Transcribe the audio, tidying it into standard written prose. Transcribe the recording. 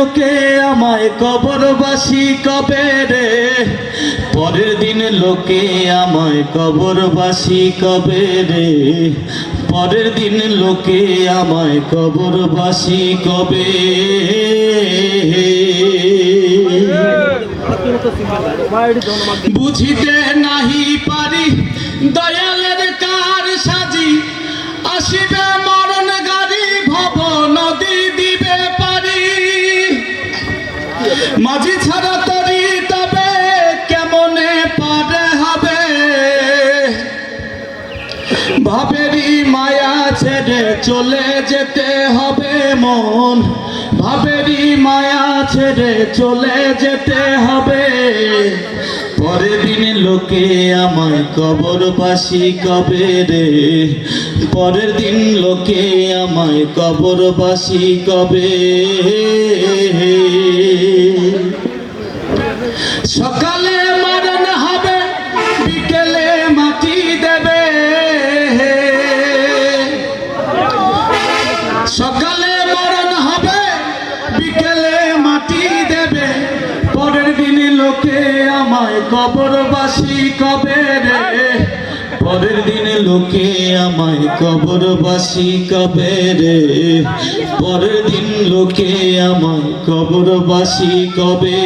লোকে আমায় কবরবাসী কবে রে, পরের দিন লোকে আমায় কবরবাসী কবে রে, পরের দিন লোকে আমায় কবরবাসী কবে। বুঝিতে নাহি পারি দয়ালের কার সাজি, আসিবে মরণ গাড়ি ভব নদী দিবে পারি। মাঝি ছাড়া তরি তবে কেমনে পারে হবে, ভাবেরই মায়া ছেড়ে চলে যেতে হবে মন, ভাবেরই মায়া ছেড়ে চলে যেতে হবে। পরের দিন লোকে আমায় কবরবাসী কবে রে, পরের দিন লোকে আমায় কবরবাসী কবে। সকালে মরণ হবে, বিকেলে মাটি দেবে, সকালে মরণ হবে, বিকেলে মাটি দেবে। পরের দিন লোকে আমায় কবরবাসী কবে রে, পরের দিন লোকে আমায় কবরবাসী কবে রে, পরের দিন লোকে আমায় কবরবাসী কবে।